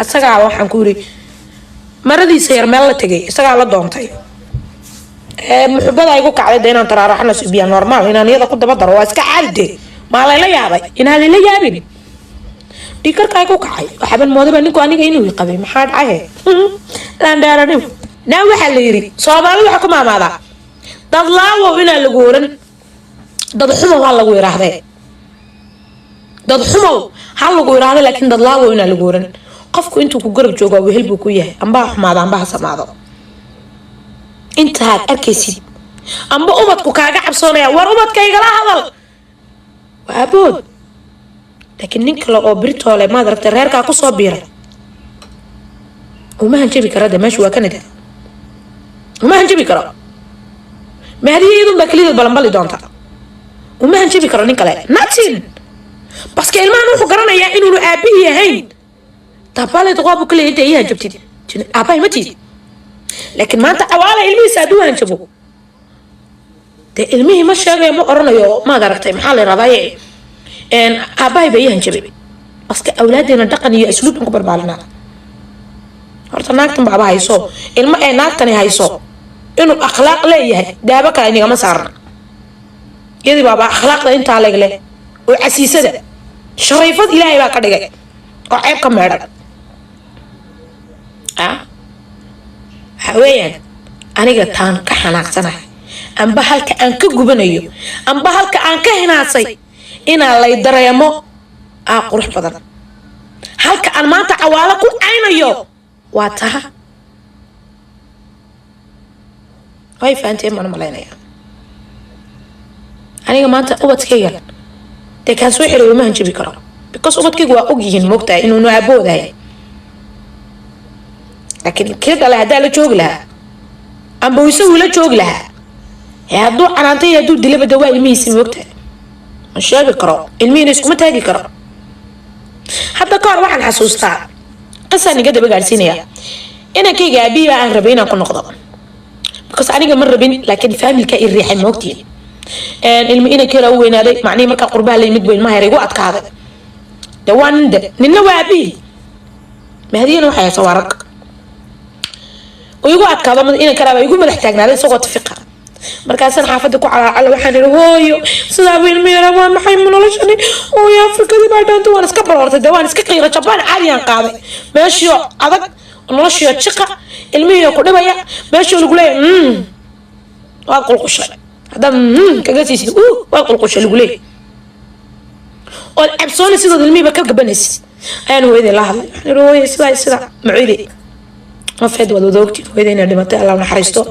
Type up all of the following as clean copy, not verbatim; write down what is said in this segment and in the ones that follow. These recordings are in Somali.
asagaa waxaan ku yiri maradiisa yar meel la tagay isagaa la doontay muxubada igu kacday inaan taraaraxna subiya normal inaan iyada ku daba daro waa iska caadi ma la yaabay inaan la yaabin dhikarka igu kacay waxaan moodaba ninku aniga inuu qabay maxaa dhacay laan daaranay naa waxa la yiri Soomaali waxa ku maamaada dad laawo ina lagu oran dad xumo waa lagu yiraahday dad xumo hal lagu yiraahday laakiin dad laawo ina lagu oran qofku intuu ku garab joogo wehel buu ku yahay amba xumaada amba samaado inta had arkaysid amba ubadku kaaga cabsoonaya war ubadkayga la hadal waa bood laakiin nin kale oo birtoole ma daragtay reerka ku soo biiray uma hanjabi karada meesha waa kanada uma hanjabi karo ma hadiyadu bakliid balanbali doonta uma hanjabi karo nin kale nothing parce que ilmahan wuxuu garanayaa inuu aabihi yahay tabale taqabu kale inta ay hanjabtid aabay ma tiid laakiin maanta awaala ilmihiisa aduu hanjabo de ilmihi ma sheegay ma oranayo ma daragtay maxaa la raadayay aabay bay hanjabay parce que awlaadina dhaqan iyo asluub ku barbaalna horta naagtan baaba hayso ilma ay naagtani hayso inuu akhlaaq leeyahay daaba kale iniga ma saarna yadi baaba akhlaaqda inta leegle oo casiisada shariifad ilaahay baa ka dhigay oo ceeb ka meedhan haween aniga taan ka xanaaqsanahay amba halka aan ka gubanayo amba halka aan ka hinaasay ina lay dareemo qurux badan halka aan maanta cawaala ku aynayo waa taha way faanteen ma malaynaya aniga maanta ubadkayga de kan soo xiriyo ma hanjabi karo because ubadkaygu waa ogyihiin moogtahay inuu aboodahay laakiin kida la hada la joog laha amba wiiso wala joog laha hadduu canaantay hadduu dilaba dawaa ilmihiisa moogtahay ma sheegi karo ilmihiina iskuma taagi karo hadda ka hor waxaan xasuustaa qisaniga daba gaarsiinaya inankayga aabihiiba aan rabay inaan ku noqdo because aniga ma rabin laakiin familka i riixay moogtiin ilmi inankayga u weynaaday macnii markaa qurbaha la yimid weyn ma heray igu adkaaday dawaan ninna waa aabihi mahdiyana waxay haysa waa rag igu adkaado inankaraaba igu madax taagnaaday isagoo tafiqa markaasaan xaafada ku calaacala waxaan iri hooyo sidaa weyn meera waa maxay noloshani hooyo afrikadii baa dhaanta waan iska baroortay dawaan iska qiiro jabaan caadiyaan qaaday meeshii adag noloshii jiqa ilmihii ku dhibaya meeshii lagu leeyahay waa qulqushay haddaan kaga siisid waa qulqushay lagu leeyahay oo absooni sidoo ilmihiiba ka gabanaysid ayaan hooyadii la hadlay waxaan iri hooyo sidaa maciidi وفيد ودوقتي وإذا دمت الله نحرسته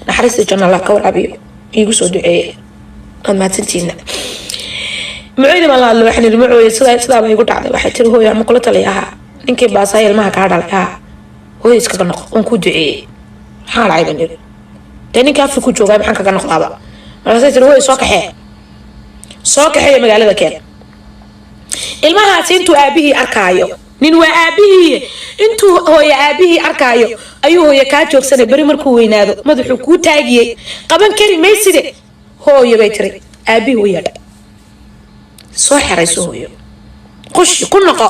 نحرست جنا الله كور أبي يقصد ما تنتينا معيد ما الله الله إحنا المعوي صدا يقول على واحد ترى هو يعمل كل طليعها إنك باصايل ما كعد عليها هو يسكت نق ونكود حال عيبني تاني كان في كوجو غير حنك كان نقلابا مرة ترى هو صاك حي مقالة ذكر المها سنتو أبيه أركايو nin waa aabihi intuu hooyo aabihi arkayo ayuu hooyo ka joogsanay bari markuu weynaado madaxu ku taagiyay qaban kari meyside hooyo bay tiri aabihi wuu yadhay soo xirayso hooyo qoshi ku noqo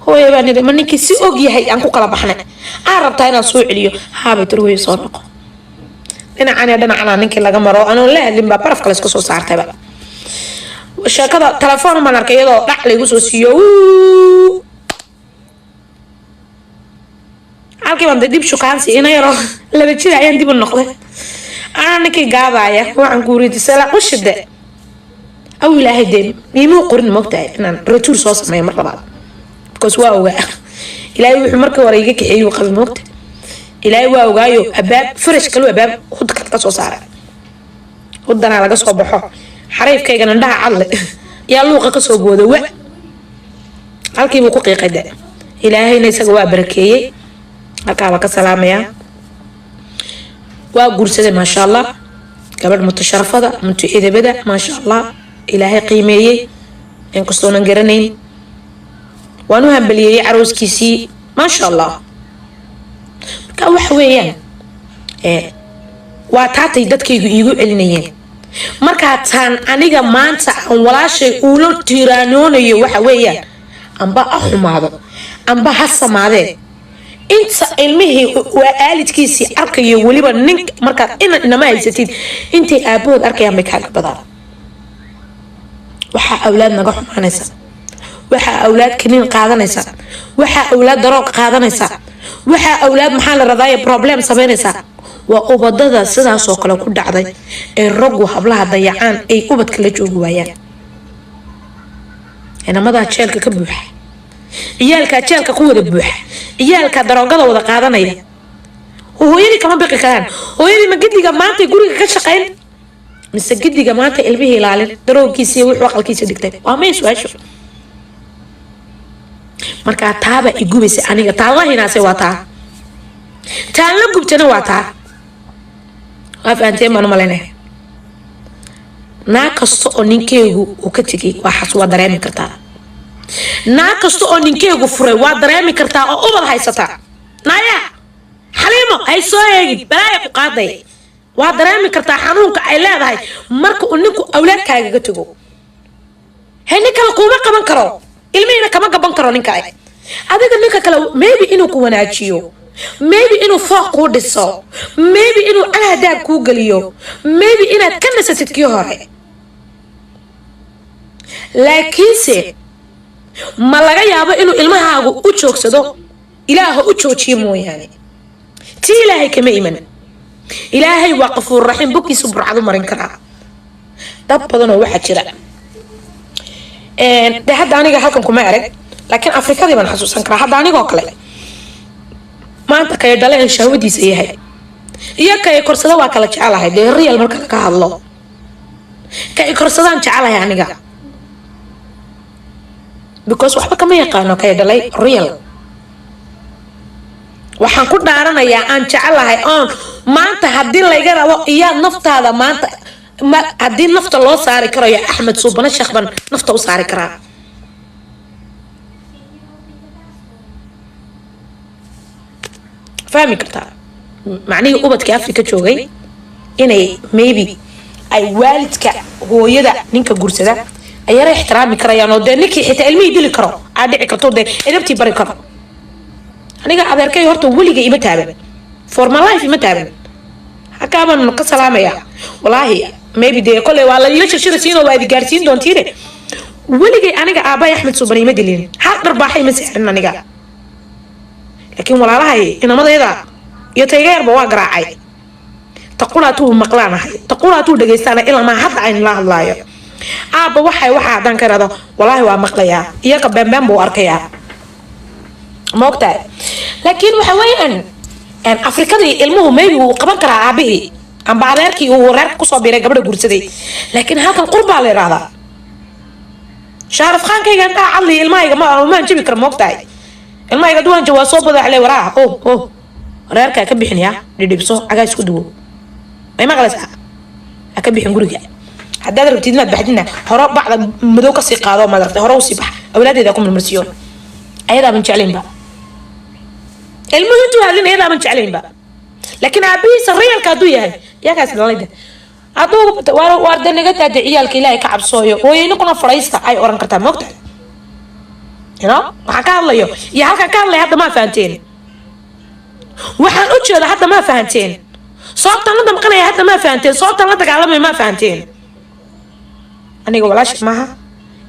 hooyo baa nidhi ma ninkii si og yahay aan ku kala baxnay aan rabtaa inaan soo celiyo haabay tiri hooyo soo noqo dhinacana ninkii laga maro anoo la hadlin baa baraf kale iska soo saartayba sheekada telefoon ma arkay iyadoo dhac lagu soo siiyo halkii baan dib shukaansi ina yaro laba jir ayaan dib u noqday ana ninkii gaabaya waxaan ku riday sala qashide aw ilaahay deem miimuu qorin moogtahay inaan retour soo sameeyo mar labaad because waa ogaa ilaahay wuxuu markii hore iga kaxeeyay qab moogtahay ilaahay waa ogaayo abaab fresh kale abaab khudka ka soo saaray wadana laga soo baxo xariifkaygana indhaha cadle yaa luuqa ka soo boodo wa halkii buu ku qiiqay ilaahayna isaga waa barakeeyay halkaa ka salaamaya waa guursaday ma sha Allah gabadh mutasharafada mutaidabada ma sha Allah ilaahay qiimeeyay in kastoonan garanayn waanu hambaliyay arooskiisii ma sha Allah ka wax weeyaan waa taatay dadkaygu iigu celinayeen marka taan aniga maanta aan walaashay uula tiiraanoonayo waxa weeyaan amba xumaado amba ha samaadee inta ilmihii waa aalidkiisii arkayo weliba nin markaad inama haysatid intay aabahood arkayaan bay kaaga badaan waxaa awlaad naga xumaanaysa waxaa awlaad kaniin qaadanaysa waxaa awlaad daroog qaadanaysa waxaa awlaad maxaa la radaaye problem samaynaysa waa ubadada sidaasoo kale ku dhacday ee raggu hablaha dayacaan ay ubadka la joogi waayaan inamadaa jeelka ka buuxa ciyaalkaa jeelka ku wada buuxa ciyaalkaa daroogada wada qaadanaya hooyadii kama biqi karaan hooyadii ma gediga maanta guriga ka shaqayn mise gediga maanta ilmihii ilaalin daroogiisii wuxuu aqalkiisa dhigtay waa may su-aashu markaa taaba igubaysa aniga taan la hinaase waa taa taan la gubtana waa taa waa fahanteen baan umalaynaya naag kasta oo ninkeegu uu ka tegay waxaas waa dareemi kartaa naag kasta oo ninkeegu furay waa dareemi kartaa oo ubad haysataa naaya xaliimo ay soo eegin balaaya ku qaaday waa dareemi kartaa xanuunka ay leedahay marka uu ninku awlaadkaaga ka tago nin kale kuma qaban karo ilmihiina kama gaban karo ninka adiga ninka kale maybe inuu ku wanaajiyo maybe inuu fooq kuu dhiso maybe inuu alhadaab kuu geliyo maybe inaad ka nasatid kii hore laakiinse ma laga yaabo inuu ilmahaagu u joogsado ilaaha u joojiyo mooyaane tii ilaahay kama iman ilaahay waa qafuur raxiim bogkiisu burcadu marin karaa dad badanoo waxaa jira de hadda aniga halkan kuma erag laakiin afrikadii baan xasuusan karaa hadda anigoo kale maanta kay dhaleen shahwadiisa yahay iyo kay korsada waa kala jecelahay dee real marka ka hadlo kay korsadaan jecelahay aniga because waxba kama yaqaano kay dhalay real waxaan ku dhaaranayaa aan jecelahay oon maanta haddii layga rabo iyaa naftaada maanta haddii nafta loo saari karayo axmed suubana sheekhban nafta u saari karaa fahmi kartaa macnihii ubadka afrika joogay inay maybe ay waalidka hooyada ninka gursada ayara ixtiraami karayaan oo dee ninkii xitaa ilmihii dili karo aa dhici karto dee edabtii bari karo aniga adeerkay horta weliga ima taaban for my life ima taaban hakaabaan ka salaamaya walaahi maybe dee koley waa la ila shirshirasiinoo waa idi gaarsiin doontiine weligay aniga aabbahay axmed suuban ima dilin hal dharbaaxay ma sixrin aniga laakiin walaalahay inamadayda iyo tayga yarba waa garaacay taqulaatuu maqlaanahay taqulaatuu dhagaystaana ilaa maa hadda aynu la hadlaayo aabba waxay waxa haddaan ka irahdo walaahi waa maqlayaa iyaga beembeen buu arkayaa ma ogtahay laakiin waxa weeyaan afrikadii ilmuhu maybe wuu qaban karaa aabihii amba adeerkii uu reerka kusoo biiray gabadha guursaday laakiin halkan qurbaa la yidhaahdaa shaarif khaankayga indhaa cadli ilmahayga maan jabi kara ma ogtahay ilmahayga duwanja waa soo badaaxley waraa reerkaa ka bixinayaa dhidhibso cagaa isku duwo may maqlaysaa ha ka bixin guriga haddaad rabtid inaad baxdina hore bacda madow kasii qaado madartay hore usii bax awlaadeeda ku marmarsiyoon ayadaaban jeclaynba ilmuhu intuu hadlin ayadaaban jeclaynba laakiin aabihiisa riyalka hadduu yahay yakaas dhalayda hadduu waarda naga taada ciyaalka ilaahay ka cabsooyo hooyayninkuna fadhaysta ay oran kartaa moogtahay waxaan ka hadlayo iyo halkaan ka hadlaya hadda maa fahanteen waxaan u jeeda hadda maa fahanteen sababtaan la damqanaya hadda maa fahanteen sababtaan la dagaalamaya maa fahanteen aniga walaashay maaha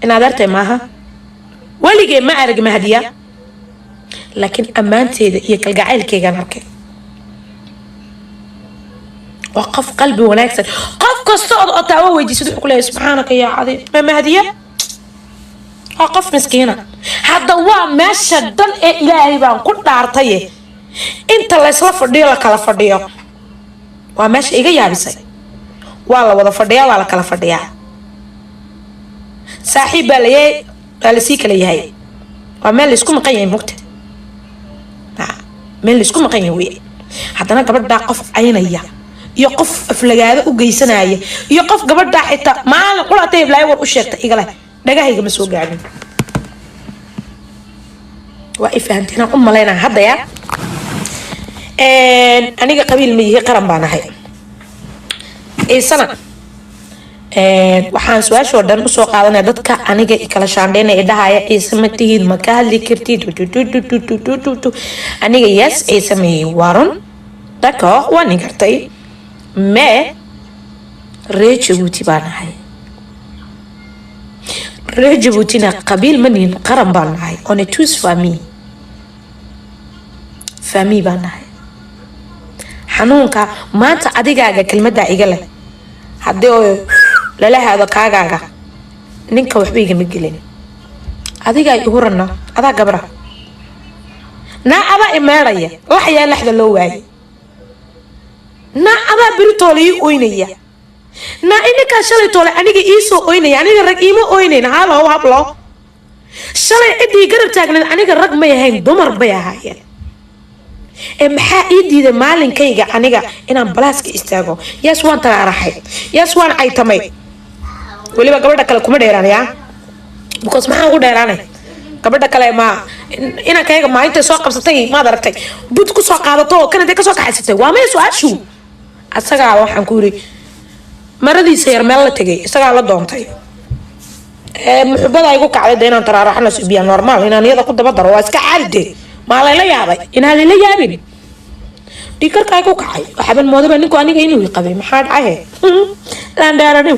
in adeertay maaha weligee ma arag mahadiya laakiin ammaanteeda iyo kalgacaylkeygaan arkay waa qof qalbi wanaagsan qof kasta oo taawo weydiisad wuxuu ku leeyahay subxaanaka yaa cadiim ma mahadiya waa qof miskiina hadda waa meesha dan ee ilaahay baan ku dhaartaye inta laysla fadhiyo la kala fadhiyo waa meesha iga yaabisay waa la wada fadhiyaa waa la kala fadhiyaa saaxiib baa layahay waa lasii kala yahay waa meel laysku maqan yahay mugta meel laysku maqan yahay wey haddana gabadhaa qof caynaya iyo qof aflagaado u geysanaya iyo qof gabadhaa xitaa maalin qulaatay heblaaya war u sheegta igale dhagahayga ma soo gaadhin waa i fahanteen aan u malaynaa haddaya aniga qabiil ma yihi qaran baan ahay sana waxaan su-aasha oo dhan usoo qaadanaya dadka aniga kala shaandheynaya ee dhahaya ciise ma tihid ma ka hadli kartid aniga yes ciise mayi warun d'accord waa nin kartay mais reer Jabuuti baan ahay reer Jabuutina qabiil ma nihin qaran baan ahay on est tous famille baan ahay xanuunka maanta adigaaga kelmadda iga leh haddii oo lala haado kaagaaga ninka waxba igama gelin adigaa igu rana adaa gabra naa adaa imeeraya laxyaa laxda loo waayay naa adaa biritoole ii oynaya naa ininkaa shalay toole aniga iisoo oynaya aniga rag iima oynayn halo hablo shalay ciddii garab taagneed aniga rag may ahayn dumar bay ahaayeen maxaa ii diiday maalinkayga aniga inaan balaaska istaago yaas waan taraaraxay yaas waan caytamay weliba gabadha kale kuma dheeraanaya because maxaan ku dheeraanay gabadha kale ma inankayga maalinta soo qabsatay maad aragtay bud ku soo qaadato oo kanada ka soo kaxaysatay waa may su-aashu asagaa waxaan ku yiri maradiisa yar meel la tegay isagaa la doontay muxubada igu kacday de inaan taraaraxna subiya normal inaan iyada ku daba daro waa iska caadi ما لا لا يابي إن هذا لا يابي ديكر كايكو كاي وحبن موضوع نيكو أنيك إني ويقبي محاد عيه لا ندارني